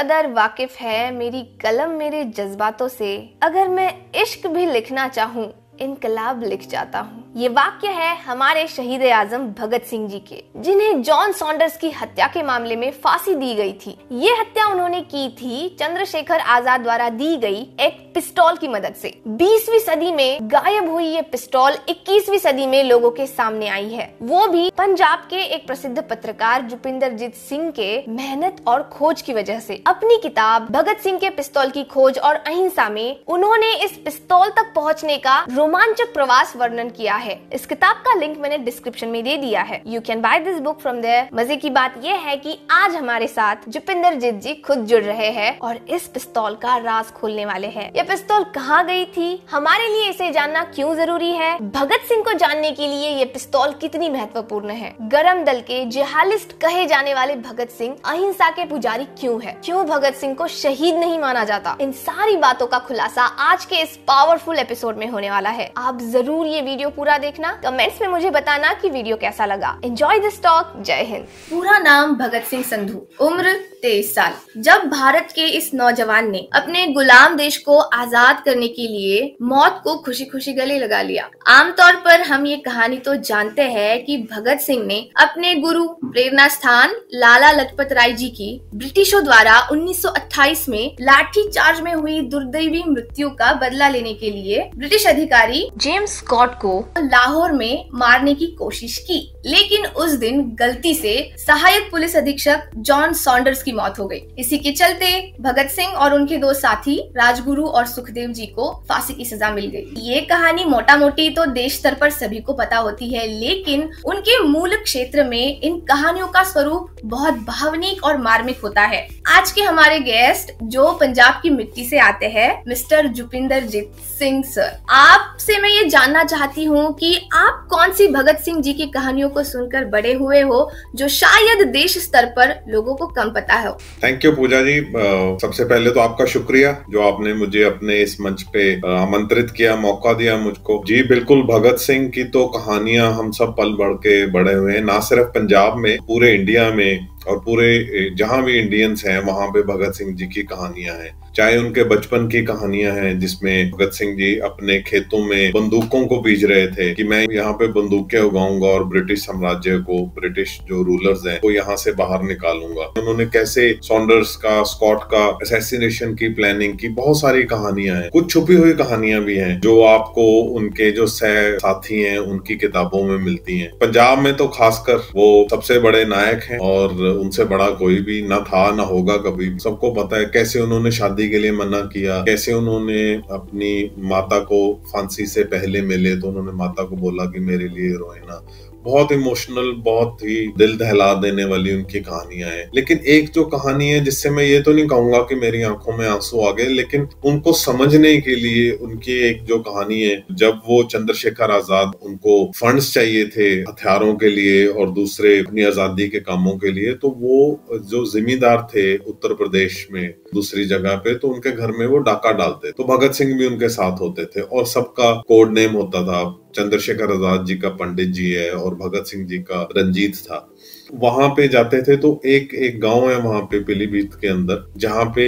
कदर वाकिफ है मेरी कलम मेरे जज्बातों से, अगर मैं इश्क भी लिखना चाहूँ इनकलाब लिख जाता हूँ। ये वाक्य है हमारे शहीद आजम भगत सिंह जी के, जिन्हें जॉन सॉन्डर्स की हत्या के मामले में फांसी दी गई थी। ये हत्या उन्होंने की थी चंद्रशेखर आजाद द्वारा दी गई एक पिस्तौल की मदद से। 20वीं सदी में गायब हुई ये पिस्तौल 21वीं सदी में लोगों के सामने आई है, वो भी पंजाब के एक प्रसिद्ध पत्रकार जुपिंदरजीत सिंह के मेहनत और खोज की वजह से। अपनी किताब भगत सिंह के पिस्तौल की खोज और अहिंसा में उन्होंने इस पिस्तौल तक पहुँचने का रोमांचक प्रवास वर्णन किया है। इस किताब का लिंक मैंने डिस्क्रिप्शन में दे दिया है, you can buy this book from there. मजे की बात यह है कि आज हमारे साथ जुपिंदरजीत जी खुद जुड़ रहे हैं और इस पिस्तौल का राज खोलने वाले हैं। यह पिस्तौल कहाँ गई थी, हमारे लिए इसे जानना क्यों जरूरी है, भगत सिंह को जानने के लिए ये पिस्तौल कितनी महत्वपूर्ण है, गरम दल के जिहादिस्ट कहे जाने वाले भगत सिंह अहिंसा के पुजारी क्यों है, क्यों भगत सिंह को शहीद नहीं माना जाता, इन सारी बातों का खुलासा आज के इस पावरफुल एपिसोड में होने वाला है। आप जरूर ये वीडियो पूरा देखना, कमेंट्स में मुझे बताना कि वीडियो कैसा लगा। Enjoy this talk. जय हिंद। पूरा नाम भगत सिंह संधू, उम्र 23 साल। जब भारत के इस नौजवान ने अपने गुलाम देश को आजाद करने के लिए मौत को खुशी खुशी गले लगा लिया। आमतौर पर हम ये कहानी तो जानते हैं कि भगत सिंह ने अपने गुरु प्रेरणा स्थान लाला लाजपत राय जी की ब्रिटिशों द्वारा 1928 में लाठी चार्ज में हुई दुर्दैवी मृत्यु का बदला लेने के लिए ब्रिटिश अधिकारी जेम्स स्कॉट को लाहौर में मारने की कोशिश की, लेकिन उस दिन गलती से सहायक पुलिस अधीक्षक जॉन सॉन्डर्स की मौत हो गई। इसी के चलते भगत सिंह और उनके दो साथी राजगुरु और सुखदेव जी को फांसी की सजा मिल गई। ये कहानी मोटा मोटी तो देश स्तर पर सभी को पता होती है, लेकिन उनके मूल क्षेत्र में इन कहानियों का स्वरूप बहुत भावनिक और मार्मिक होता है। आज के हमारे गेस्ट जो पंजाब की मिट्टी से आते हैं, मिस्टर जुपिंदरजीत सिंह सर, आपसे मैं ये जानना चाहती हूँ कि आप कौन सी भगत सिंह जी की कहानियों को सुनकर बड़े हुए हो जो शायद देश स्तर पर लोगों को कम पता है। थैंक यू पूजा जी। सबसे पहले तो आपका शुक्रिया जो आपने मुझे अपने इस मंच पे आमंत्रित किया, मौका दिया मुझको। जी बिल्कुल, भगत सिंह की तो कहानियां हम सब पल बढ़ के बड़े हुए हैं, ना सिर्फ पंजाब में, पूरे इंडिया में और पूरे जहां भी इंडियंस हैं वहां पे भगत सिंह जी की कहानियां हैं। चाहे उनके बचपन की कहानियां हैं जिसमें भगत सिंह जी अपने खेतों में बंदूकों को बीज रहे थे कि मैं यहाँ पे बंदूकें उगाऊंगा और ब्रिटिश साम्राज्य को, ब्रिटिश जो रूलर्स हैं वो यहाँ से बाहर निकालूंगा। उन्होंने कैसे सॉन्डर्स का, स्कॉट का असैसिनेशन की प्लानिंग की, बहुत सारी कहानियां हैं। कुछ छुपी हुई कहानियां भी हैं जो आपको उनके जो सह साथी हैं उनकी किताबों में मिलती हैं। पंजाब में तो खासकर वो सबसे बड़े नायक हैं और उनसे बड़ा कोई भी ना था ना होगा कभी। सबको पता है कैसे उन्होंने शादी के लिए मना किया, कैसे उन्होंने अपनी माता को फांसी से पहले मिले तो उन्होंने माता को बोला कि मेरे लिए रोए ना। बहुत इमोशनल, बहुत ही दिल दहला देने वाली उनकी कहानियां हैं। लेकिन एक जो कहानी है जिससे मैं ये तो नहीं कहूंगा कि मेरी आंखों में आंसू आ गए, लेकिन उनको समझने के लिए उनकी एक जो कहानी है, जब वो चंद्रशेखर आजाद, उनको फंड्स चाहिए थे हथियारों के लिए और दूसरे अपनी आजादी के कामों के लिए, तो वो जो जिम्मेदार थे उत्तर प्रदेश में दूसरी जगह पे, तो उनके घर में वो डाका डालते, तो भगत सिंह भी उनके साथ होते थे और सबका कोड नेम होता था। चंद्रशेखर आजाद जी का पंडित जी है और भगत सिंह जी का रंजीत था। वहां पे जाते थे तो एक गांव है वहां पे पीलीभीत के अंदर, जहां पे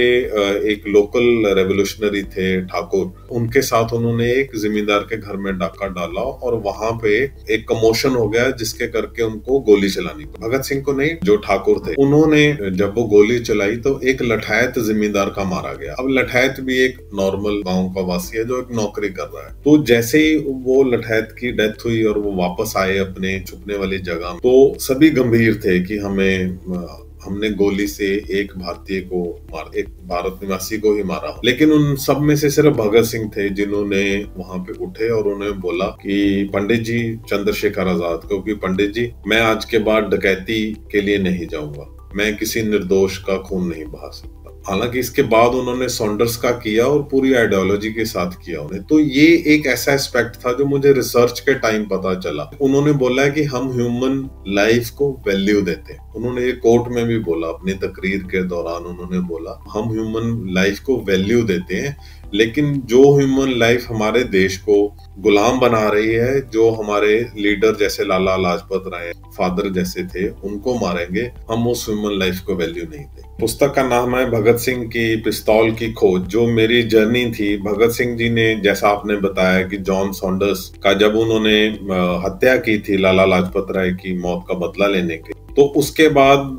एक लोकल रेवोल्यूशनरी थे ठाकुर, उनके साथ उन्होंने एक जिम्मेदार के घर में डाका डाला और वहां पे एक कमोशन हो गया जिसके करके उनको गोली चलानी पड़ी। भगत सिंह को नहीं, जो ठाकुर थे, उन्होंने जब वो गोली चलाई तो एक लठायत जिम्मेदार का मारा गया। अब लठायत भी एक नॉर्मल गाँव का वासी है जो एक नौकरी कर रहा है। तो जैसे ही वो लठायत की डेथ हुई और वो वापस आए अपने छुपने वाली जगह, तो सभी गंभीर थे कि हमने गोली से एक भारतीय को मार, एक भारत निवासी को ही मारा। लेकिन उन सब में से सिर्फ भगत सिंह थे जिन्होंने वहां पे उठे और उन्हें बोला कि पंडित जी चंद्रशेखर आजाद को कि पंडित जी, मैं आज के बाद डकैती के लिए नहीं जाऊंगा, मैं किसी निर्दोष का खून नहीं बहा सकता। हालांकि इसके बाद उन्होंने सॉन्डर्स का किया और पूरी आइडियोलॉजी के साथ किया उन्हें। तो ये एक ऐसा एस्पेक्ट था जो मुझे रिसर्च के टाइम पता चला। उन्होंने बोला है कि हम ह्यूमन लाइफ को वैल्यू देते हैं। उन्होंने ये कोर्ट में भी बोला, अपनी तकरीर के दौरान उन्होंने बोला हम ह्यूमन लाइफ को वैल्यू देते हैं, लेकिन जो ह्यूमन लाइफ हमारे देश को गुलाम बना रही है, जो हमारे लीडर जैसे लाला लाजपत राय फादर जैसे थे उनको मारेंगे, हम उस ह्यूमन लाइफ को वैल्यू नहीं देंगे। पुस्तक का नाम है भगत सिंह की पिस्तौल की खोज। जो मेरी जर्नी थी, भगत सिंह जी ने, जैसा आपने बताया कि जॉन सॉन्डर्स का जब उन्होंने हत्या की थी लाला लाजपत राय की मौत का बदला लेने के, तो उसके बाद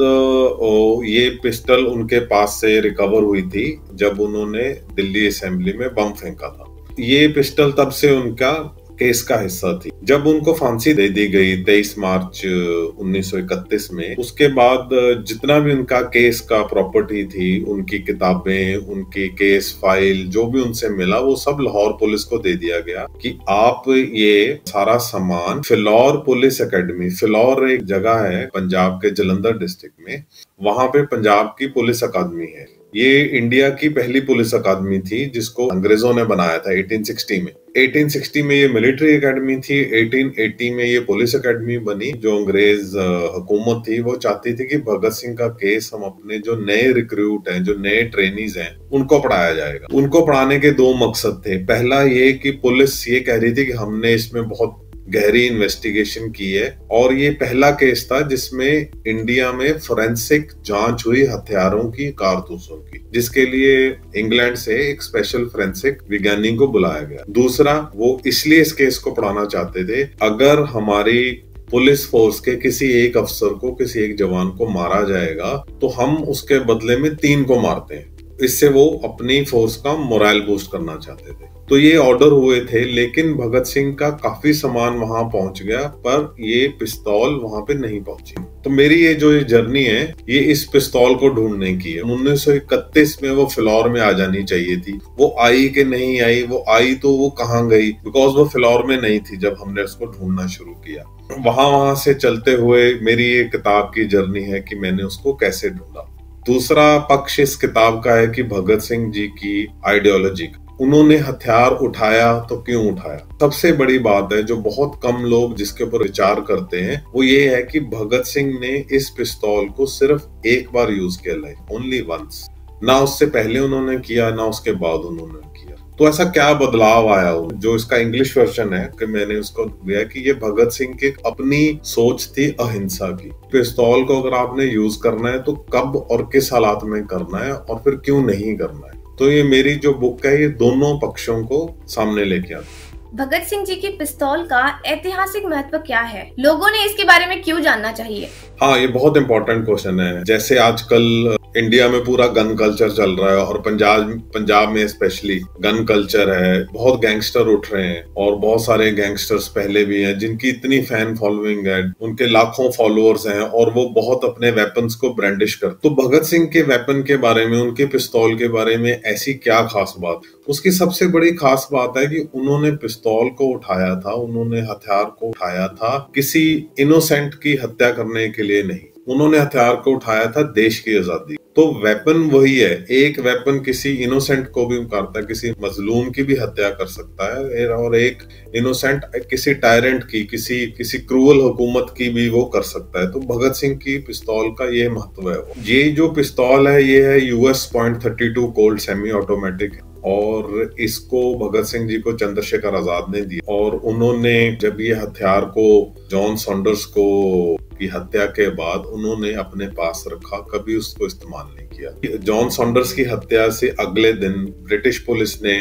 ये पिस्टल उनके पास से रिकवर हुई थी जब उन्होंने दिल्ली असेंबली में बम फेंका था। ये पिस्टल तब से उनका केस का हिस्सा थी। जब उनको फांसी दे दी गई 23 मार्च 1931 में, उसके बाद जितना भी उनका केस का प्रॉपर्टी थी, उनकी किताबें, उनकी केस फाइल, जो भी उनसे मिला, वो सब लाहौर पुलिस को दे दिया गया कि आप ये सारा सामान फिलौर पुलिस एकेडमी, फिलौर एक जगह है पंजाब के जलंधर डिस्ट्रिक्ट में, वहां पे पंजाब की पुलिस अकादमी है। ये इंडिया की पहली पुलिस अकादमी थी जिसको अंग्रेजों ने बनाया था 1860 में। 1860 में ये मिलिट्री एकेडमी थी, 1880 में ये पुलिस एकेडमी बनी। जो अंग्रेज हुकूमत थी वो चाहती थी कि भगत सिंह का केस हम अपने जो नए रिक्रूट हैं, जो नए ट्रेनीज हैं, उनको पढ़ाया जाएगा। उनको पढ़ाने के दो मकसद थे। पहला ये कि पुलिस ये कह रही थी कि हमने इसमें बहुत गहरी इन्वेस्टिगेशन की है, और ये पहला केस था जिसमें इंडिया में फोरेंसिक जांच हुई हथियारों की, कारतूसों की, जिसके लिए इंग्लैंड से एक स्पेशल फोरेंसिक वैज्ञानिक को बुलाया गया। दूसरा, वो इसलिए इस केस को पढ़ाना चाहते थे, अगर हमारी पुलिस फोर्स के किसी एक अफसर को, किसी एक जवान को मारा जाएगा तो हम उसके बदले में 3 को मारते हैं। इससे वो अपनी फोर्स का मोरल बूस्ट करना चाहते थे। तो ये ऑर्डर हुए थे, लेकिन भगत सिंह का काफी सामान वहां पहुंच गया, पर ये पिस्तौल वहां पे नहीं पहुंची। तो मेरी ये जो जर्नी है, ये इस पिस्तौल को ढूंढने की है। 1931 में वो फिलौर में आ जानी चाहिए थी। वो आई कि नहीं आई? वो आई तो वो कहाँ गई? बिकॉज वो फिलौर में नहीं थी जब हमने उसको ढूंढना शुरू किया। वहां से चलते हुए मेरी ये किताब की जर्नी है कि मैंने उसको कैसे ढूंढा। दूसरा पक्ष इस किताब का है कि भगत सिंह जी की आइडियोलॉजी, उन्होंने हथियार उठाया तो क्यों उठाया। सबसे बड़ी बात है जो बहुत कम लोग जिसके ऊपर विचार करते हैं, वो ये है कि भगत सिंह ने इस पिस्तौल को सिर्फ एक बार यूज किया, लाइफ ओनली वंस। ना उससे पहले उन्होंने किया, ना उसके बाद उन्होंने किया। तो ऐसा क्या बदलाव आया? जो इसका इंग्लिश वर्जन है कि मैंने उसको दिया कि ये भगत सिंह की अपनी सोच थी अहिंसा की। पिस्तौल को अगर आपने यूज करना है तो कब और किस हालात में करना है, और फिर क्यों नहीं करना है। तो ये मेरी जो बुक है, ये दोनों पक्षों को सामने लेके आती है। भगत सिंह जी की पिस्तौल का ऐतिहासिक महत्व क्या है? लोगों ने इसके बारे में क्यों जानना चाहिए? हाँ, ये बहुत इंपॉर्टेंट क्वेश्चन है। जैसे आजकल इंडिया में पूरा गन कल्चर चल रहा है, और पंजाब में स्पेशली गन कल्चर है। बहुत गैंगस्टर उठ रहे हैं, और बहुत सारे गैंगस्टर्स पहले भी हैं जिनकी इतनी फैन फॉलोइंग है, उनके लाखों फॉलोअर्स हैं, और वो बहुत अपने वेपन्स को ब्रांडिश करते। तो भगत सिंह के वेपन के बारे में, उनके पिस्तौल के बारे में ऐसी क्या खास बात? उसकी सबसे बड़ी खास बात है कि उन्होंने पिस्तौल को उठाया था, उन्होंने हथियार को उठाया था किसी इनोसेंट की हत्या करने के लिए नहीं। उन्होंने हथियार को उठाया था देश की आजादी। तो वेपन वही है। एक वेपन किसी इनोसेंट को भी मारता है, किसी मजलूम की भी हत्या कर सकता है, और एक इनोसेंट किसी टायरेंट की, किसी क्रूअल हुकूमत की भी वो कर सकता है। तो भगत सिंह की पिस्तौल का ये महत्व है। ये जो पिस्तौल है, ये है US .32 कोल्ट सेमी ऑटोमेटिक, और इसको भगत सिंह जी को चंद्रशेखर आजाद ने दिया। और उन्होंने जब ये हथियार को जॉन सॉन्डर्स को की हत्या के बाद उन्होंने अपने पास रखा, कभी उसको इस्तेमाल नहीं किया। जॉन सॉन्डर्स की हत्या से अगले दिन ब्रिटिश पुलिस ने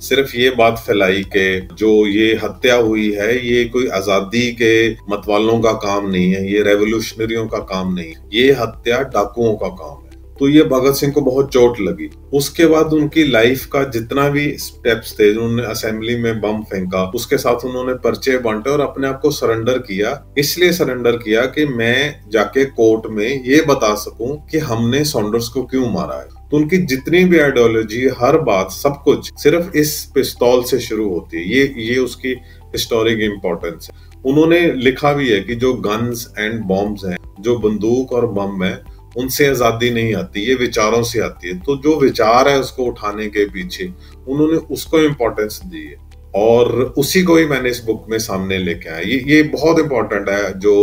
सिर्फ ये बात फैलाई कि जो ये हत्या हुई है, ये कोई आजादी के मतवालों का काम नहीं है, ये रेवोल्यूशनरियों का काम नहीं, ये हत्या डाकुओं का काम है। तो ये भगत सिंह को बहुत चोट लगी। उसके बाद उनकी लाइफ का जितना भी स्टेप्स थे, उन्होंने असेंबली में बम फेंका, उसके साथ उन्होंने पर्चे बांटे और अपने आप को सरेंडर किया। इसलिए सरेंडर किया कि मैं जाके कोर्ट में ये बता सकूं कि हमने सॉन्डर्स को क्यों मारा है। तो उनकी जितनी भी आइडियोलॉजी, हर बात, सब कुछ सिर्फ इस पिस्तौल से शुरू होती है। ये उसकी हिस्टोरिक इंपॉर्टेंस है। उन्होंने लिखा भी है कि जो गन्स एंड बॉम्ब्स हैं, जो बंदूक और बम है, उनसे आजादी नहीं आती, ये विचारों से आती है। तो जो विचार है उसको उठाने के पीछे उन्होंने उसको इम्पोर्टेंस दी है, और उसी को ही मैंने इस बुक में सामने लेके आया। ये बहुत इंपॉर्टेंट है। जो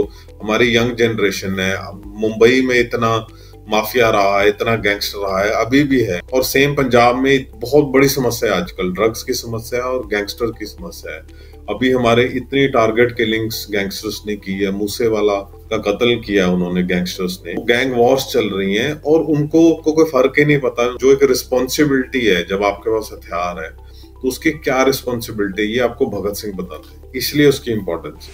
हमारी यंग जनरेशन है, मुंबई में इतना माफिया रहा है, इतना गैंगस्टर रहा है, अभी भी है, और सेम पंजाब में बहुत बड़ी समस्या है आजकल, ड्रग्स की समस्या और गैंगस्टर की समस्या है। अभी हमारे इतनी टारगेट किलिंग्स गैंगस्टर्स ने की है, मूसेवाला का कत्ल किया उन्होंने, गैंगस्टर्स ने, गैंग वॉर्स चल रही हैं और उनको कोई फर्क ही नहीं पता। जो एक रिस्पॉन्सिबिलिटी है जब आपके पास हथियार है तो उसकी क्या रिस्पॉन्सिबिलिटी, ये आपको भगत सिंह बताते हैं, इसलिए उसकी इम्पोर्टेंस।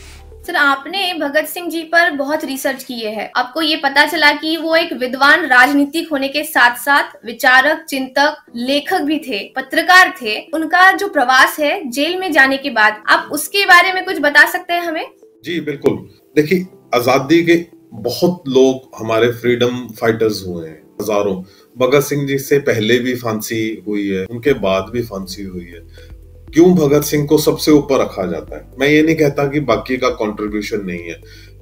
सर, आपने भगत सिंह जी पर बहुत रिसर्च किए है, आपको ये पता चला कि वो एक विद्वान राजनीतिक होने के साथ साथ विचारक, चिंतक, लेखक भी थे, पत्रकार थे। उनका जो प्रवास है जेल में जाने के बाद, आप उसके बारे में कुछ बता सकते हैं हमें? जी बिल्कुल। देखिए, आजादी के बहुत लोग हमारे फ्रीडम फाइटर्स हुए हैं, हजारों। भगत सिंह जी से पहले भी फांसी हुई है, उनके बाद भी फांसी हुई है। क्यों भगत सिंह को सबसे ऊपर रखा जाता है? मैं ये नहीं कहता कि बाकी का कंट्रीब्यूशन नहीं है,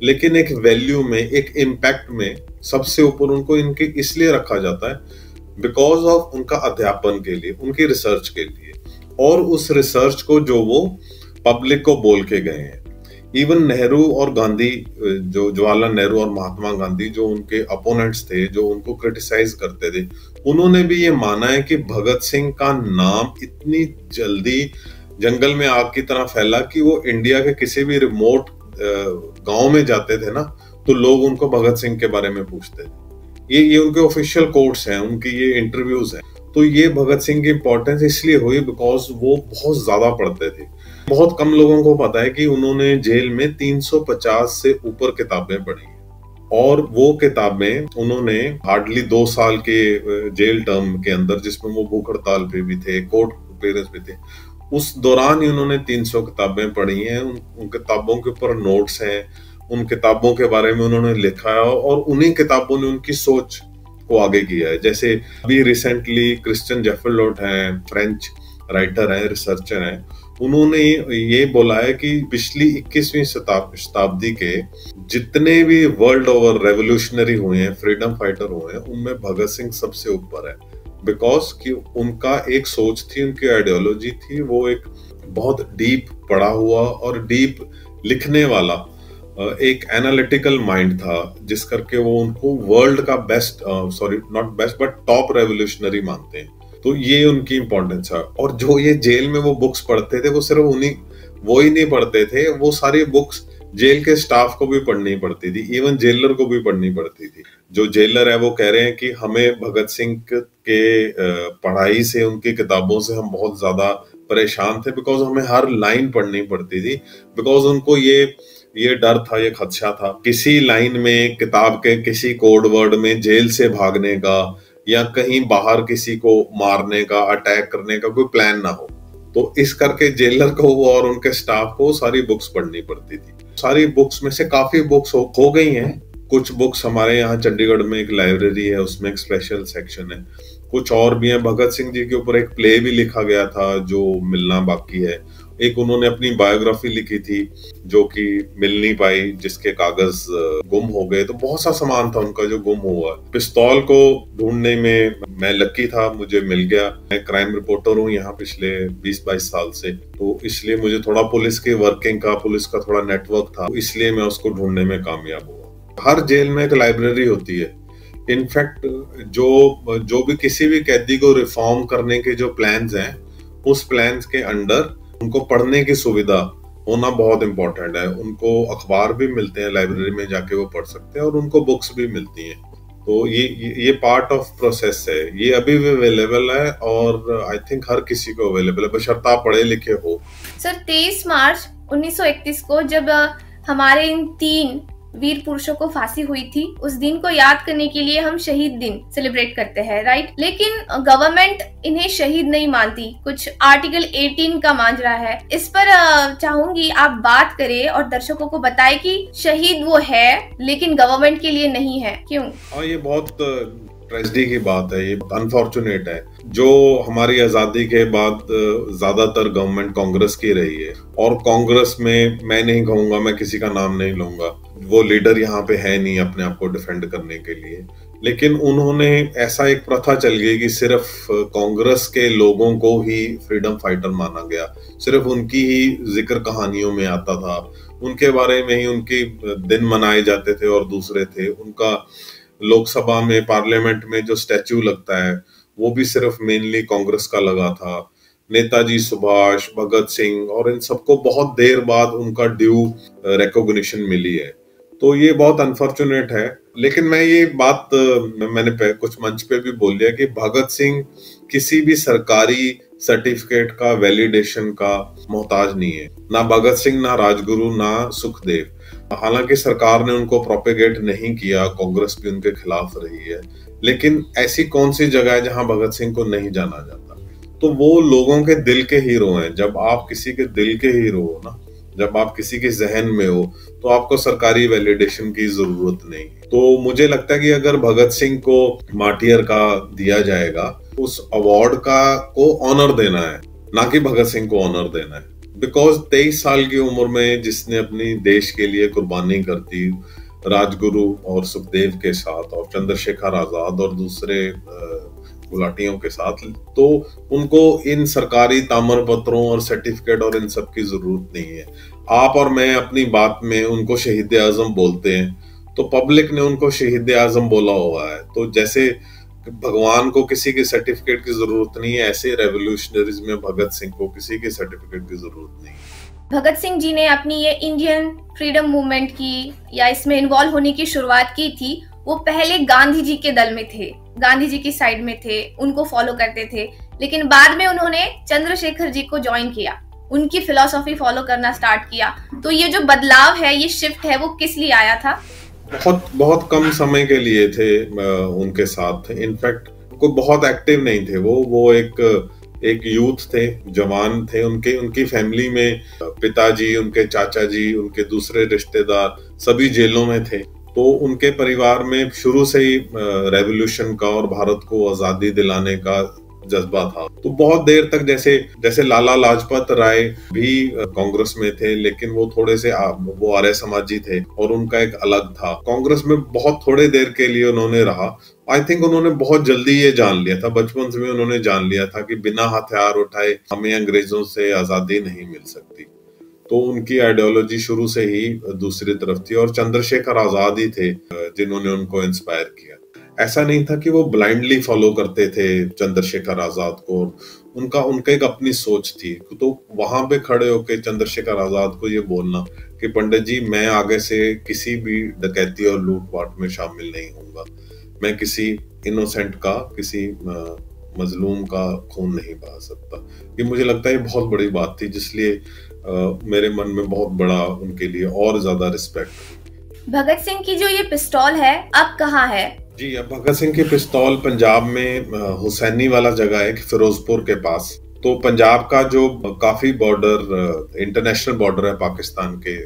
लेकिन एक वैल्यू में, एक इम्पैक्ट में सबसे ऊपर उनको इनके इसलिए रखा जाता है बिकॉज ऑफ उनका अध्यापन के लिए, उनकी रिसर्च के लिए, और उस रिसर्च को जो वो पब्लिक को बोल के गए हैं। इवन नेहरू और गांधी, जो जवाहरलाल नेहरू और महात्मा गांधी, जो उनके अपोनेंट्स थे, जो उनको क्रिटिसाइज करते थे, उन्होंने भी ये माना है कि भगत सिंह का नाम इतनी जल्दी जंगल में आग की तरह फैला कि वो इंडिया के किसी भी रिमोट गांव में जाते थे ना, तो लोग उनको भगत सिंह के बारे में पूछते थे। ये उनके ऑफिशियल कोट्स हैं, उनकी ये इंटरव्यूज हैं। तो ये भगत सिंह की इंपॉर्टेंस इसलिए हुई बिकॉज वो बहुत ज्यादा पढ़ते थे। बहुत कम लोगों को पता है कि उन्होंने जेल में 350 से ऊपर किताबें पढ़ी, और वो किताबें उन्होंने हार्डली 2 साल के जेल टर्म के अंदर, जिसमें वो भूख हड़ताल पे भी थे, कोर्ट अपेयरेंस पे थे, उस दौरान ही उन्होंने 300 किताबें पढ़ी हैं। उन किताबों के ऊपर नोट्स हैं, उन किताबों के बारे में उन्होंने लिखा है, और उन्हीं किताबों ने उनकी सोच को आगे किया है। जैसे अभी रिसेंटली क्रिश्चियन जेफरलॉट हैं, फ्रेंच राइटर हैं, रिसर्चर हैं, उन्होंने ये बोला है कि पिछली 21वीं शताब्दी के जितने भी वर्ल्ड ओवर रेवोल्यूशनरी हुए हैं, फ्रीडम फाइटर हुए हैं, उनमें भगत सिंह सबसे ऊपर है। बिकॉज कि उनका एक सोच थी, उनकी आइडियोलॉजी थी, वो एक बहुत डीप पढ़ा हुआ और डीप लिखने वाला एक एनालिटिकल माइंड था, जिस करके वो उनको वर्ल्ड का best, sorry not best but top revolutionary मानते हैं। तो ये उनकी इंपॉर्टेंस है। और जो ये जेल में वो बुक्स पढ़ते थे, वो सिर्फ वो ही नहीं पढ़ते थे, वो सारी बुक्स जेल के स्टाफ को भी पढ़नी पड़ती थी, इवन जेलर को भी पढ़नी पड़ती थी। जो जेलर है वो कह रहे हैं कि हमें भगत सिंह के पढ़ाई से, उनकी किताबों से हम बहुत ज्यादा परेशान थे, बिकॉज हमें हर लाइन पढ़नी पड़ती थी। बिकॉज उनको ये डर था, ये खदशा था, किसी लाइन में, किताब के किसी कोड वर्ड में जेल से भागने का या कहीं बाहर किसी को मारने का, अटैक करने का कोई प्लान ना हो। तो इस करके जेलर को और उनके स्टाफ को सारी बुक्स पढ़नी पड़ती थी। सारी बुक्स में से काफी बुक्स हो गई हैं। कुछ बुक्स हमारे यहाँ चंडीगढ़ में एक लाइब्रेरी है, उसमें एक स्पेशल सेक्शन है। कुछ और भी है। भगत सिंह जी के ऊपर एक प्ले भी लिखा गया था जो मिलना बाकी है। एक उन्होंने अपनी बायोग्राफी लिखी थी जो कि मिल नहीं पाई, जिसके कागज गुम हो गए। तो बहुत सा सामान था उनका जो गुम हुआ। पिस्तौल को ढूंढने में मैं लकी था, मुझे मिल गया। मैं क्राइम रिपोर्टर हूँ यहाँ पिछले 20-22 साल से, तो इसलिए मुझे थोड़ा पुलिस के वर्किंग का, पुलिस का थोड़ा नेटवर्क था, इसलिए मैं उसको ढूंढने में कामयाब हुआ। हर जेल में एक लाइब्रेरी होती है। इनफैक्ट जो भी किसी भी कैदी को रिफॉर्म करने के जो प्लान्स हैं, उस प्लान्स के अंडर उनको पढ़ने की सुविधा होना बहुत इंपॉर्टेंट है। उनको अखबार भी मिलते हैं, लाइब्रेरी में जाके वो पढ़ सकते हैं, और उनको बुक्स भी मिलती हैं। तो ये पार्ट ऑफ प्रोसेस है। ये अभी भी अवेलेबल है, और आई थिंक हर किसी को अवेलेबल है, बशर्ते आप पढ़े लिखे हो। सर, 23 मार्च 1931 को जब हमारे इन 3 वीर पुरुषों को फांसी हुई थी, उस दिन को याद करने के लिए हम शहीद दिन सेलिब्रेट करते हैं, राइट? लेकिन गवर्नमेंट इन्हें शहीद नहीं मानती, कुछ आर्टिकल 18 का मान रहा है। इस पर चाहूंगी आप बात करें और दर्शकों को बताएं कि शहीद वो है लेकिन गवर्नमेंट के लिए नहीं है, क्यों? ये बहुत ट्रेजेडी की बात है, ये अनफॉर्चुनेट है। जो हमारी आजादी के बाद ज्यादातर गवर्नमेंट कांग्रेस की रही है, और कांग्रेस में मैं नहीं कहूंगा, मैं किसी का नाम नहीं लूंगा, वो लीडर यहाँ पे है नहीं अपने आप को डिफेंड करने के लिए। लेकिन उन्होंने ऐसा एक प्रथा चल गई कि सिर्फ कांग्रेस के लोगों को ही फ्रीडम फाइटर माना गया, सिर्फ उनकी ही जिक्र कहानियों में आता था, उनके बारे में ही उनके दिन मनाए जाते थे, और दूसरे थे उनका लोकसभा में, पार्लियामेंट में जो स्टैच्यू लगता है वो भी सिर्फ मेनली कांग्रेस का लगा था। नेताजी सुभाष, भगत सिंह और इन सबको बहुत देर बाद उनका ड्यू रिकॉग्निशन मिली है। तो ये बहुत अनफॉर्चुनेट है। लेकिन मैं ये बात मैंने कुछ मंच पे भी बोल दिया कि भगत सिंह किसी भी सरकारी सर्टिफिकेट का वैलिडेशन का मोहताज नहीं है, ना भगत सिंह, ना राजगुरु, ना सुखदेव। हालांकि सरकार ने उनको प्रोपेगेट नहीं किया, कांग्रेस भी उनके खिलाफ रही है, लेकिन ऐसी कौन सी जगह है जहां भगत सिंह को नहीं जाना जाता? तो वो लोगों के दिल के हीरो हैं। जब आप किसी के दिल के हीरो हो ना, जब आप किसी के जहन में हो, तो आपको सरकारी वैलिडेशन की जरूरत नहीं। तो मुझे लगता है कि अगर भगत सिंह को मार्टियर का दिया जाएगा, उस अवार्ड का को ऑनर देना है, ना कि भगत सिंह को ऑनर देना है। बिकॉज 23 साल की उम्र में जिसने अपनी देश के लिए कुर्बानी कर दी, राजगुरु और सुखदेव के साथ, और चंद्रशेखर आजाद और दूसरे गुलाटियों के साथ, तो उनको इन सरकारी ताम्र पत्रों और सर्टिफिकेट और इन सब की जरूरत नहीं है। आप और मैं अपनी बात में उनको शहीद आजम बोलते हैं, तो पब्लिक ने उनको शहीद आजम बोला हुआ है। तो जैसे भगवान को किसी के सर्टिफिकेट की जरूरत नहीं है, ऐसे रेवोल्यूशनरीज में भगत सिंह को किसी के सर्टिफिकेट की जरूरत नहीं है। भगत सिंह जी ने अपनी ये इंडियन फ्रीडम मूवमेंट की या इसमें इन्वॉल्व होने की शुरुआत की थी, वो पहले गांधी जी के दल में थे, गांधी जी की साइड में थे, उनको फॉलो करते थे। लेकिन बाद में उन्होंने चंद्रशेखर जी को ज्वाइन किया, उनकी फिलॉसफी फॉलो करना स्टार्ट किया। तो ये जो बदलाव है, ये शिफ्ट है, वो किस लिए आया था? बहुत बहुत कम समय के लिए थे उनके साथ। इनफैक्ट कोई बहुत एक्टिव नहीं थे वो एक यूथ थे, जवान थे। उनकी फैमिली में पिताजी, उनके चाचा जी, उनके दूसरे रिश्तेदार सभी जेलों में थे। तो उनके परिवार में शुरू से ही रेवोल्यूशन का और भारत को आजादी दिलाने का जज्बा था। तो बहुत देर तक जैसे लाला लाजपत राय भी कांग्रेस में थे, लेकिन वो थोड़े से वो आर्य समाजी थे और उनका एक अलग था। कांग्रेस में बहुत थोड़े देर के लिए उन्होंने रहा। आई थिंक उन्होंने बहुत जल्दी ये जान लिया था, बचपन से उन्होंने जान लिया था कि बिना हथियार उठाए हमें अंग्रेजों से आजादी नहीं मिल सकती। तो उनकी आइडियोलॉजी शुरू से ही दूसरी तरफ थी, और चंद्रशेखर आजाद ही थे जिन्होंने उनको इंस्पायर किया। ऐसा नहीं था कि वो ब्लाइंडली फॉलो करते थे चंद्रशेखर आजाद को, उनका एक अपनी सोच थी। तो वहां पे खड़े होके चंद्रशेखर आजाद को ये बोलना कि पंडित जी, मैं आगे से किसी भी डकैती और लूटपाट में शामिल नहीं होऊंगा, मैं किसी इनोसेंट का, किसी मजलूम का खून नहीं बहा सकता। ये मुझे लगता है बहुत बड़ी बात थी, जिसलिए मेरे मन में बहुत बड़ा उनके लिए और ज्यादा रिस्पेक्ट। भगत सिंह की जो ये पिस्तौल है अब कहाँ है? जी, अब भगत सिंह की पिस्तौल पंजाब में हुसैनी वाला जगह है, फिरोजपुर के पास। तो पंजाब का जो काफी बॉर्डर, इंटरनेशनल बॉर्डर है पाकिस्तान के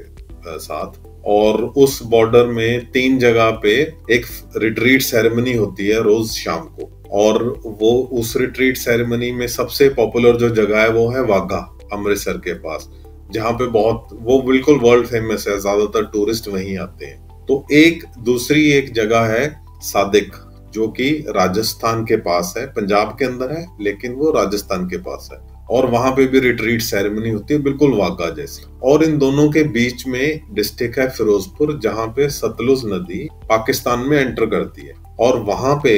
साथ, और उस बॉर्डर में 3 जगह पे एक रिट्रीट सेरेमनी होती है रोज शाम को। और वो उस रिट्रीट सेरेमनी में सबसे पॉपुलर जो जगह है वो है वाघा, अमृतसर के पास, जहाँ पे वो बिल्कुल वर्ल्ड फेमस है, ज्यादातर टूरिस्ट वहीं आते हैं। तो दूसरी एक जगह है सादिक, जो कि राजस्थान के पास है, पंजाब के अंदर है लेकिन वो राजस्थान के पास है, और वहां पे भी रिट्रीट सेरेमनी होती है बिल्कुल वाघा जैसी। और इन दोनों के बीच में डिस्ट्रिक्ट है फिरोजपुर, जहां पे सतलुज नदी पाकिस्तान में एंटर करती है। और वहां पे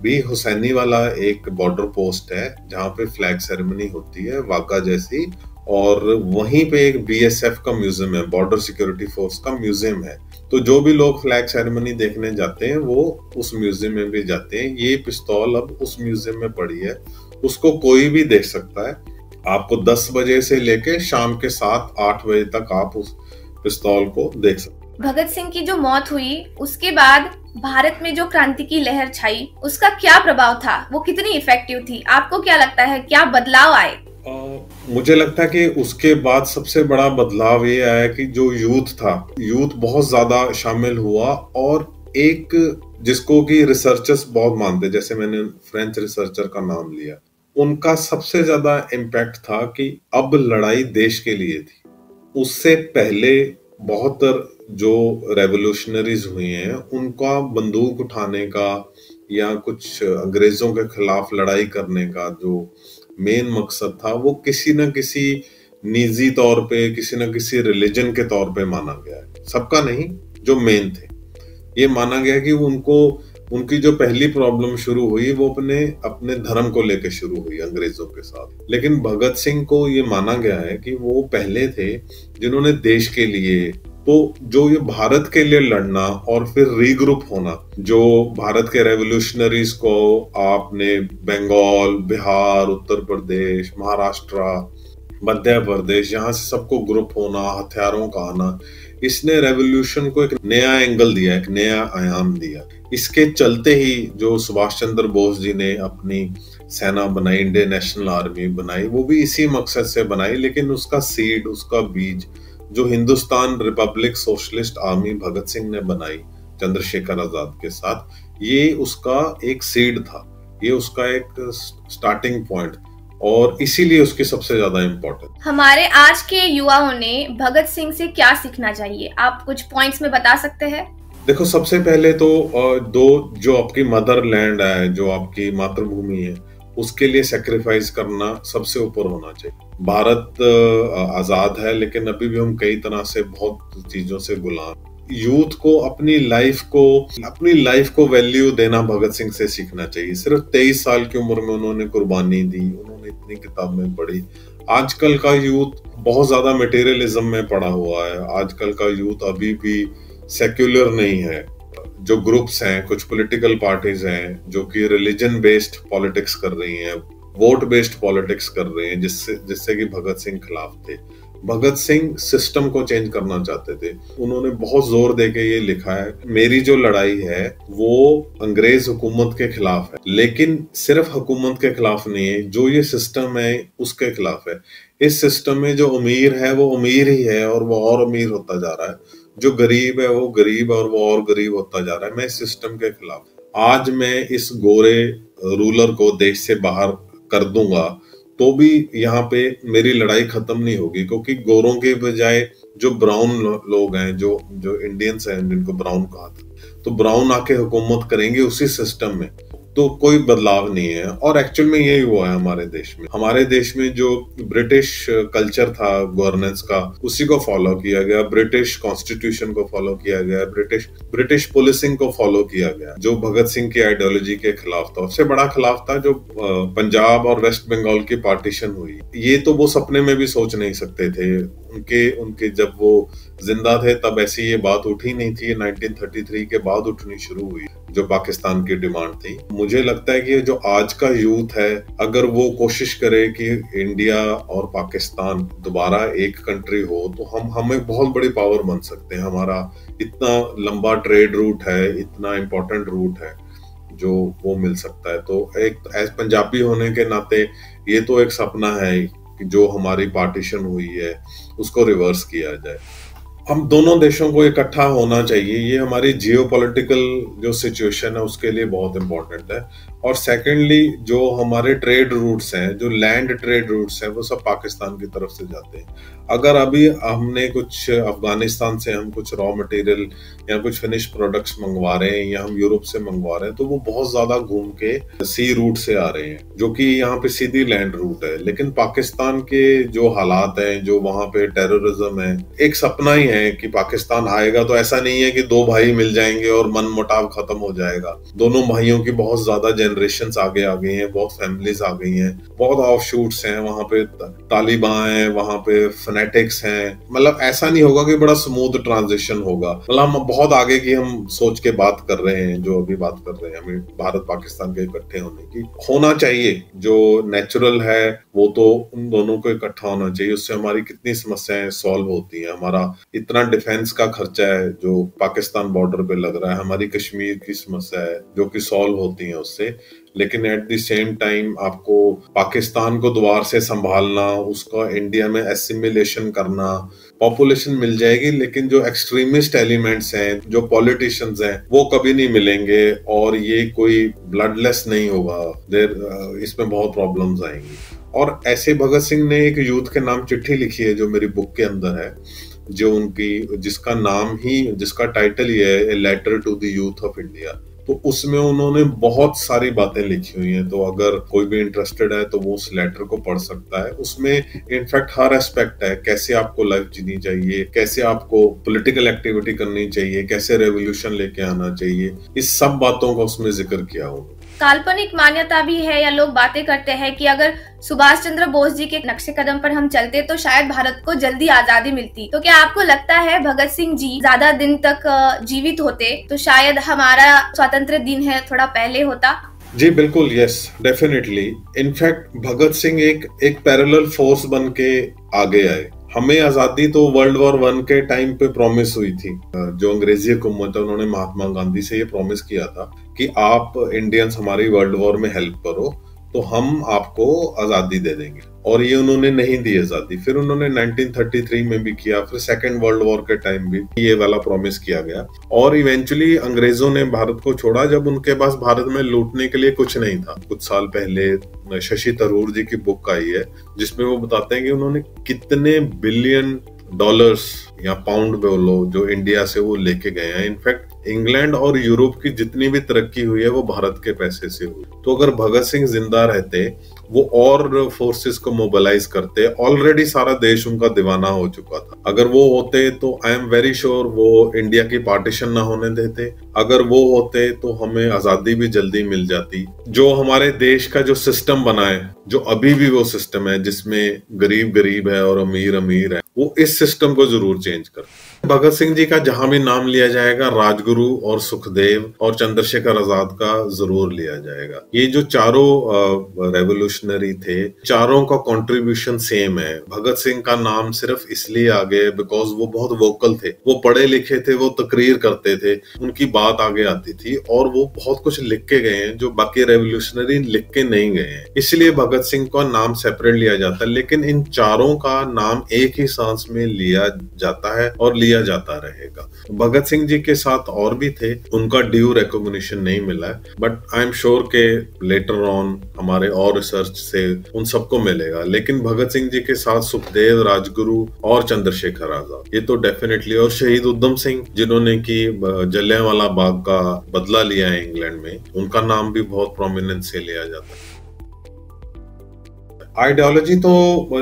भी हुसैनी वाला एक बॉर्डर पोस्ट है जहां पे फ्लैग सेरेमनी होती है वाघा जैसी। और वहीं पे एक बीएसएफ का म्यूजियम है, बॉर्डर सिक्योरिटी फोर्स का म्यूजियम है। तो जो भी लोग फ्लैग सेरेमनी देखने जाते हैं वो उस म्यूजियम में भी जाते हैं। ये पिस्तौल अब उस म्यूजियम में पड़ी है, उसको कोई भी देख सकता है। आपको 10 बजे से लेके शाम के 7-8 बजे तक आप उस पिस्तौल को देख सकते हैं। भगत सिंह की जो मौत हुई उसके बाद भारत में जो क्रांति की लहर छाई, उसका क्या प्रभाव था? वो कितनी इफेक्टिव थी? आपको क्या लगता है, क्या बदलाव आए? मुझे लगता है कि उसके बाद सबसे बड़ा बदलाव ये आया कि जो यूथ बहुत ज्यादा शामिल हुआ। और एक जिसको कि रिसर्चर्स बहुत मानते, जैसे मैंने फ्रेंच रिसर्चर का नाम लिया, उनका सबसे ज्यादा इम्पैक्ट था कि अब लड़ाई देश के लिए थी। उससे पहले बहुत जो रेवोल्यूशनरीज हुई हैं, उनका बंदूक उठाने का या कुछ अंग्रेजों के खिलाफ लड़ाई करने का जो मेन मकसद था, वो किसी न किसी निजी तौर पे, किसी न किसी रिलीजन के तौर पे माना गया है। सबका नहीं, जो मेन थे, ये माना गया कि उनकी जो पहली प्रॉब्लम शुरू हुई वो अपने धर्म को लेकर शुरू हुई अंग्रेजों के साथ। लेकिन भगत सिंह को ये माना गया है कि वो पहले थे जिन्होंने देश के लिए तो जो ये भारत के लिए लड़ना और फिर रीग्रुप होना, जो भारत के रेवोल्यूशनरीज को आपने बंगाल, बिहार, उत्तर प्रदेश, महाराष्ट्र, मध्य प्रदेश, यहाँ से सबको ग्रुप होना, हथियारों का आना, इसने रेवोल्यूशन को एक नया एंगल दिया, एक नया आयाम दिया। इसके चलते ही जो सुभाष चंद्र बोस जी ने अपनी सेना बनाई, इंडियन नेशनल आर्मी बनाई, वो भी इसी मकसद से बनाई, लेकिन उसका सीड, उसका बीज जो Hindustan Republic socialist army Bhagat Singh ने बनाई चंद्रशेखर आजाद के साथ, ये उसका एक सीड था, ये उसका एक स्टार्टिंग पॉइंट, और इसीलिए उसकी सबसे ज्यादा इम्पोर्टेंट। हमारे आज के युवाओं ने भगत सिंह से क्या सीखना चाहिए, आप कुछ पॉइंट्स में बता सकते हैं? देखो, सबसे पहले तो जो आपकी मदरलैंड है, जो आपकी मातृभूमि है, उसके लिए सेक्रीफाइस करना सबसे ऊपर होना चाहिए। भारत आजाद है, लेकिन अभी भी हम कई तरह से बहुत चीजों से गुलाम। यूथ को अपनी लाइफ को वैल्यू देना भगत सिंह से सीखना चाहिए। सिर्फ 23 साल की उम्र में उन्होंने कुर्बानी दी, उन्होंने इतनी किताबें पढ़ी। आजकल का यूथ बहुत ज्यादा मटेरियलिज्म में पड़ा हुआ है। आजकल का यूथ अभी भी सेक्युलर नहीं है। जो ग्रुप्स हैं, कुछ पॉलिटिकल पार्टीज हैं जो कि रिलीजन बेस्ड पॉलिटिक्स कर रही हैं, वोट बेस्ड पॉलिटिक्स कर रहे हैं, जिससे कि भगत सिंह खिलाफ थे। भगत सिंह सिस्टम को चेंज करना चाहते थे। उन्होंने बहुत जोर देके ये लिखा है, मेरी जो लड़ाई है वो अंग्रेज हुकूमत के खिलाफ है, लेकिन सिर्फ हुकूमत के खिलाफ नहीं है, जो ये सिस्टम है उसके खिलाफ है। इस सिस्टम में जो अमीर है वो अमीर ही है और वो और अमीर होता जा रहा है, जो गरीब है वो गरीब और वो और गरीब होता जा रहा है। मैं इस सिस्टम के खिलाफ, आज मैं इस गोरे रूलर को देश से बाहर कर दूंगा तो भी यहाँ पे मेरी लड़ाई खत्म नहीं होगी, क्योंकि गोरों के बजाय जो ब्राउन लोग हैं, जो इंडियंस हैं, जिनको ब्राउन कहा था, तो ब्राउन आके हुकूमत करेंगे उसी सिस्टम में, तो कोई बदलाव नहीं है। और एक्चुअल में यही हुआ है हमारे देश में। हमारे देश में जो ब्रिटिश कल्चर था गवर्नेंस का, उसी को फॉलो किया गया, ब्रिटिश कॉन्स्टिट्यूशन को फॉलो किया गया, ब्रिटिश पुलिसिंग को फॉलो किया गया, जो भगत सिंह की आइडियोलॉजी के खिलाफ था। उससे बड़ा खिलाफ था जो पंजाब और वेस्ट बंगाल की पार्टीशन हुई। ये तो वो सपने में भी सोच नहीं सकते थे। उनके जब वो जिंदा थे तब ऐसी ये बात उठी नहीं थी। 1933 के बाद उठनी शुरू हुई, जो पाकिस्तान की डिमांड थी। मुझे लगता है कि जो आज का यूथ है, अगर वो कोशिश करे कि इंडिया और पाकिस्तान दोबारा एक कंट्री हो, तो हम एक बहुत बड़ी पावर बन सकते हैं। हमारा इतना लंबा ट्रेड रूट है, इतना इम्पोर्टेंट रूट है जो वो मिल सकता है। तो एक एज पंजाबी होने के नाते ये तो एक सपना है कि जो हमारी पार्टीशन हुई है उसको रिवर्स किया जाए। हम दोनों देशों को इकट्ठा होना चाहिए। ये हमारी जियोपॉलिटिकल जो सिचुएशन है उसके लिए बहुत इंपॉर्टेंट है। और सेकेंडली, जो हमारे ट्रेड रूट्स हैं, जो लैंड ट्रेड रूट्स हैं, वो सब पाकिस्तान की तरफ से जाते हैं। अगर अभी हमने कुछ अफगानिस्तान से हम कुछ रॉ मटेरियल या कुछ फिनिश प्रोडक्ट्स मंगवा रहे हैं, या हम यूरोप से मंगवा रहे हैं, तो वो बहुत ज्यादा घूम के सी रूट से आ रहे हैं, जो कि यहाँ पे सीधी लैंड रूट है। लेकिन पाकिस्तान के जो हालात हैं, जो वहां पे टेररिज्म है, एक सपना ही है कि पाकिस्तान आएगा तो ऐसा नहीं है कि दो भाई मिल जाएंगे और मन मुटाव खत्म हो जाएगा। दोनों भाइयों की बहुत ज्यादा जनरेशंस आगे आ गई हैं, बहुत फैमिलीज आ गई हैं, बहुत ऑफशूट्स हैं, वहां पे तालिबान है, वहां पे फनेटिक्स हैं। मतलब ऐसा नहीं होगा कि बड़ा स्मूथ ट्रांजिशन होगा। मतलब हम बहुत आगे की हम सोच के बात कर रहे हैं, जो अभी बात कर रहे हैं हमें भारत पाकिस्तान के इकट्ठे होने की। होना चाहिए, जो नेचुरल है वो तो उन दोनों को इकट्ठा होना चाहिए। उससे हमारी कितनी समस्याएं सॉल्व होती हैं। हमारा इतना डिफेंस का खर्चा है जो पाकिस्तान बॉर्डर पे लग रहा है, हमारी कश्मीर की समस्या है जो कि सॉल्व होती है उससे। लेकिन एट द सेम टाइम आपको पाकिस्तान को दोबारा से संभालना, उसका इंडिया में एसिमिलेशन करना, पॉपुलेशन मिल जाएगी, लेकिन जो एक्सट्रीमिस्ट एलिमेंट्स हैं, जो पॉलिटिशियंस हैं, वो कभी नहीं मिलेंगे और ये कोई ब्लडलेस नहीं होगा। इसमें बहुत प्रॉब्लम्स आएंगी। और ऐसे भगत सिंह ने एक यूथ के नाम चिट्ठी लिखी है जो मेरी बुक के अंदर है, जिसका टाइटल ये है, a letter to the youth of India. तो उसमें उन्होंने बहुत सारी बातें लिखी हुई हैं। तो अगर कोई भी इंटरेस्टेड है तो वो उस लेटर को पढ़ सकता है। उसमें इनफैक्ट हर एस्पेक्ट है, कैसे आपको लाइफ जीनी चाहिए, कैसे आपको पॉलिटिकल एक्टिविटी करनी चाहिए, कैसे रेवोल्यूशन लेके आना चाहिए, इस सब बातों का उसमें जिक्र किया हुआ। काल्पनिक मान्यता भी है या लोग बातें करते हैं कि अगर सुभाष चंद्र बोस जी के नक्शे कदम पर हम चलते तो शायद भारत को जल्दी आजादी मिलती। तो क्या आपको लगता है भगत सिंह जी ज्यादा दिन तक जीवित होते तो शायद हमारा स्वतंत्र दिन है थोड़ा पहले होता? जी बिल्कुल, yes definitely. In fact Bhagat Singh एक पैरेलल फोर्स बन के आगे आए। हमें आजादी तो वर्ल्ड वॉर 1 के टाइम पे प्रॉमिस हुई थी। जो अंग्रेजी हुकूमत है उन्होंने महात्मा गांधी से ये प्रॉमिस किया था कि आप इंडियंस हमारी वर्ल्ड वॉर में हेल्प करो तो हम आपको आजादी दे देंगे, और ये उन्होंने नहीं दी आजादी। फिर उन्होंने 1933 में भी किया, फिर सेकेंड वर्ल्ड वॉर के टाइम भी ये वाला प्रॉमिस किया गया, और इवेंचुअली अंग्रेजों ने भारत को छोड़ा जब उनके पास भारत में लूटने के लिए कुछ नहीं था। कुछ साल पहले शशि थरूर जी की बुक आई है जिसमें वो बताते हैं कि उन्होंने कितने बिलियन डॉलर्स या पाउंड बोलो जो इंडिया से वो लेके गए हैं। इनफैक्ट इंग्लैंड और यूरोप की जितनी भी तरक्की हुई है वो भारत के पैसे से हुई। तो अगर भगत सिंह जिंदा रहते, वो और फोर्सेस को मोबिलाइज करते, ऑलरेडी सारा देश उनका दीवाना हो चुका था। अगर वो होते तो आई एम वेरी श्योर वो इंडिया की पार्टीशन ना होने देते। अगर वो होते तो हमें आजादी भी जल्दी मिल जाती। जो हमारे देश का जो सिस्टम बना है, जो अभी भी वो सिस्टम है जिसमें गरीब गरीब है और अमीर अमीर है, वो इस सिस्टम को जरूर चेंज कर। भगत सिंह जी का जहां भी नाम लिया जाएगा राजगुरु और सुखदेव और चंद्रशेखर आजाद का जरूर लिया जाएगा। ये जो चारों रेवोल्यूशनरी थे, चारों का कंट्रीब्यूशन सेम है। भगत सिंह का नाम सिर्फ इसलिए आ गए बिकॉज वो बहुत वोकल थे, वो पढ़े लिखे थे, वो तकरीर करते थे, उनकी बात आगे आती थी, और वो बहुत कुछ लिख के गए हैं जो बाकी रेवोल्यूशनरी लिख के नहीं गए हैं। इसलिए भगत सिंह का नाम सेपरेट लिया जाता है, लेकिन इन चारों का नाम एक ही सांस में लिया जाता है और लिया जाता रहेगा। भगत सिंह जी के साथ और भी थे, उनका ड्यू रिकॉग्निशन नहीं मिला है, बट आई एम श्योर के लेटर ऑन हमारे और रिसर्च से उन सबको मिलेगा। लेकिन भगत सिंह जी के साथ सुखदेव, राजगुरु और चंद्रशेखर आजाद, ये तो डेफिनेटली, और शहीद उधम सिंह जिन्होंने की जलियांवाला बाग का बदला लिया है इंग्लैंड में, उनका नाम भी बहुत प्रोमिनेंस से लिया जाता है। आइडियोलॉजी तो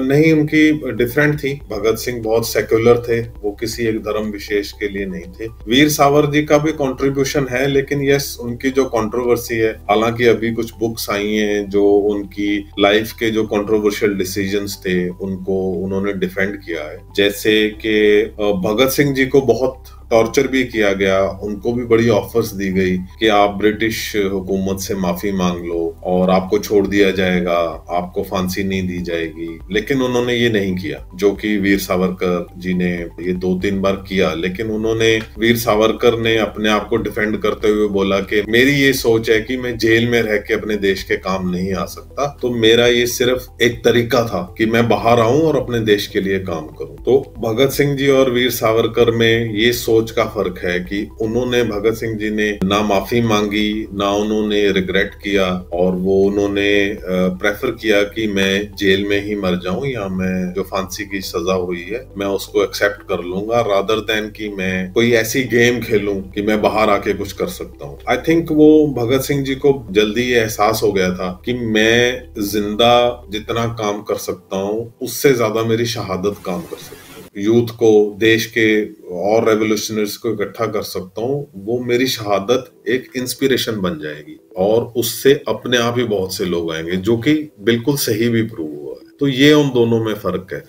नहीं उनकी डिफरेंट थी। भगत सिंह बहुत सेक्युलर थे, वो किसी एक धर्म विशेष के लिए नहीं थे। वीर सावर जी का भी कंट्रीब्यूशन है, लेकिन यस उनकी जो कंट्रोवर्सी है, हालांकि अभी कुछ बुक्स आई हैं जो उनकी लाइफ के जो कंट्रोवर्शियल डिसीजंस थे उनको उन्होंने डिफेंड किया है। जैसे कि भगत सिंह जी को बहुत टॉर्चर भी किया गया, उनको भी बड़ी ऑफर्स दी गई कि आप ब्रिटिश हुकूमत से माफी मांग लो और आपको छोड़ दिया जाएगा, आपको फांसी नहीं दी जाएगी, लेकिन उन्होंने ये नहीं किया, जो कि वीर सावरकर जी ने ये 2-3 बार किया। लेकिन उन्होंने, वीर सावरकर ने अपने आप को डिफेंड करते हुए बोला कि मेरी ये सोच है कि मैं जेल में रह के अपने देश के काम नहीं आ सकता, तो मेरा ये सिर्फ एक तरीका था कि मैं बाहर आऊं और अपने देश के लिए काम करूं। तो भगत सिंह जी और वीर सावरकर में ये सोच का फर्क है कि उन्होंने, भगत सिंह जी ने ना माफी मांगी, ना उन्होंने रिग्रेट किया, और वो उन्होंने प्रेफर किया कि मैं जेल में ही मर जाऊं या मैं जो फांसी की सजा हुई है मैं उसको एक्सेप्ट कर लूंगा, रादर देन कि मैं कोई ऐसी गेम खेलूं कि मैं बाहर आके कुछ कर सकता हूं। आई थिंक वो भगत सिंह जी को जल्दी ये एहसास हो गया था कि मैं जिंदा जितना काम कर सकता हूं उससे ज्यादा मेरी शहादत काम कर सकती है। यूथ को, देश के और रेवोल्यूशनरीज को इकट्ठा कर सकता हूँ, वो मेरी शहादत एक इंस्पिरेशन बन जाएगी, और उससे अपने आप ही बहुत से लोग आएंगे, जो कि बिल्कुल सही भी प्रूव हुआ है। तो ये उन दोनों में फर्क है।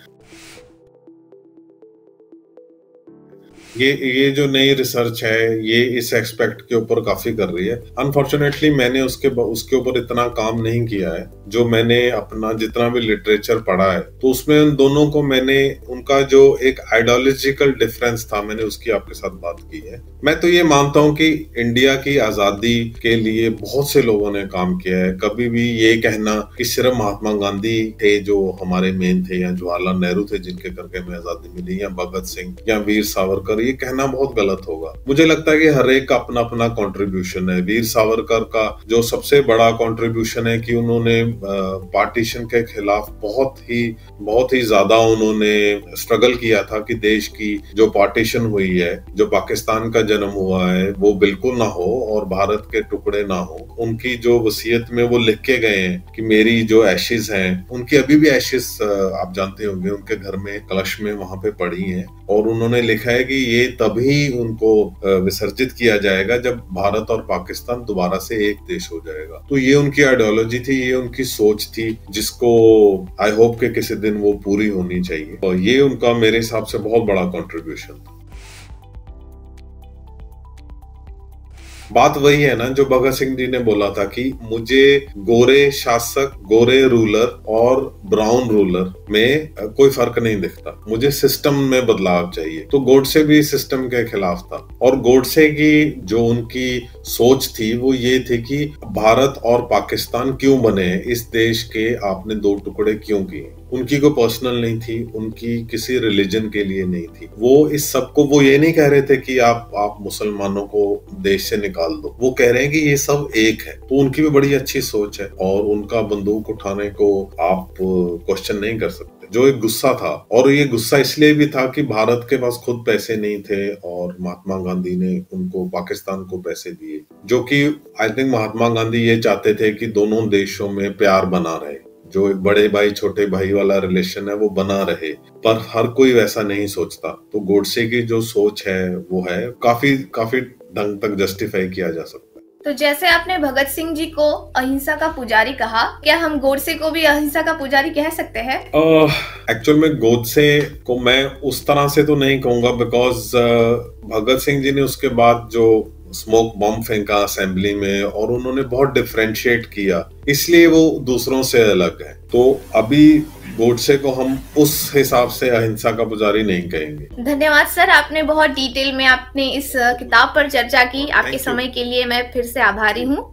ये जो नई रिसर्च है ये इस एक्सपेक्ट के ऊपर काफी कर रही है। अनफॉर्चुनेटली मैंने उसके ऊपर इतना काम नहीं किया है। जो मैंने अपना जितना भी लिटरेचर पढ़ा है तो उसमें उन दोनों को मैंने, उनका जो एक आइडियोलॉजिकल डिफरेंस था, मैंने उसकी आपके साथ बात की है। मैं तो ये मानता हूँ कि इंडिया की आजादी के लिए बहुत से लोगों ने काम किया है। कभी भी ये कहना कि सिर्फ महात्मा गांधी थे जो हमारे मेन थे, या जवाहरलाल नेहरू थे जिनके करके हमें आजादी मिली, या भगत सिंह या वीर सावरकर, ये कहना बहुत गलत होगा। मुझे लगता है कि हर एक का अपना अपना कंट्रीब्यूशन है। वीर सावरकर का जो सबसे बड़ा कंट्रीब्यूशन है कि उन्होंने पार्टीशन के खिलाफ बहुत ही ज्यादा उन्होंने स्ट्रगल किया था कि देश की जो पार्टीशन हुई है, जो पाकिस्तान का जन्म हुआ है, वो बिल्कुल ना हो और भारत के टुकड़े ना हो। उनकी जो वसीयत में वो लिख के गए हैं कि मेरी जो एशेज हैं, उनकी अभी भी एशेज आप जानते होंगे उनके घर में कलश में वहां पे पड़ी हैं, और उन्होंने लिखा है कि ये तभी उनको विसर्जित किया जाएगा जब भारत और पाकिस्तान दोबारा से एक देश हो जाएगा। तो ये उनकी आइडियोलॉजी थी, ये उनकी सोच थी, जिसको आई होप के किसी दिन वो पूरी होनी चाहिए, और ये उनका मेरे हिसाब से बहुत बड़ा कंट्रीब्यूशन था। बात वही है ना जो भगत सिंह जी ने बोला था कि मुझे गोरे शासक, गोरे रूलर और ब्राउन रूलर में कोई फर्क नहीं दिखता, मुझे सिस्टम में बदलाव चाहिए। तो गोडसे भी सिस्टम के खिलाफ था, और गोडसे की जो उनकी सोच थी वो ये थी कि भारत और पाकिस्तान क्यों बने, इस देश के आपने दो टुकड़े क्यों किए। उनकी कोई पर्सनल नहीं थी, उनकी किसी रिलीजन के लिए नहीं थी। वो इस सबको, वो ये नहीं कह रहे थे कि आप मुसलमानों को देश से निकाल दो, वो कह रहे हैं कि ये सब एक है। तो उनकी भी बड़ी अच्छी सोच है, और उनका बंदूक उठाने को आप क्वेश्चन नहीं कर सकते। जो एक गुस्सा था, और ये गुस्सा इसलिए भी था कि भारत के पास खुद पैसे नहीं थे और महात्मा गांधी ने उनको पाकिस्तान को पैसे दिए, जो कि आई थिंक महात्मा गांधी ये चाहते थे कि दोनों देशों में प्यार बना रहे, जो एक बड़े भाई छोटे भाई वाला रिलेशन है वो बना रहे, पर हर कोई वैसा नहीं सोचता। तो गोडसे की जो सोच है वो है काफी ढंग तक जस्टिफाई किया जा सकता है। तो जैसे आपने भगत सिंह जी को अहिंसा का पुजारी कहा, क्या हम गोडसे को भी अहिंसा का पुजारी कह सकते हैं? एक्चुअल में गोडसे को मैं उस तरह से तो नहीं कहूंगा, बिकॉज भगत सिंह जी ने उसके बाद जो स्मोक बम फेंका असेंबली में, और उन्होंने बहुत डिफरेंशिएट किया, इसलिए वो दूसरों से अलग है। तो अभी गोडसे को हम उस हिसाब से अहिंसा का पुजारी नहीं कहेंगे। धन्यवाद सर, आपने बहुत डिटेल में आपने इस किताब पर चर्चा की। आपके समय के लिए मैं फिर से आभारी हूँ।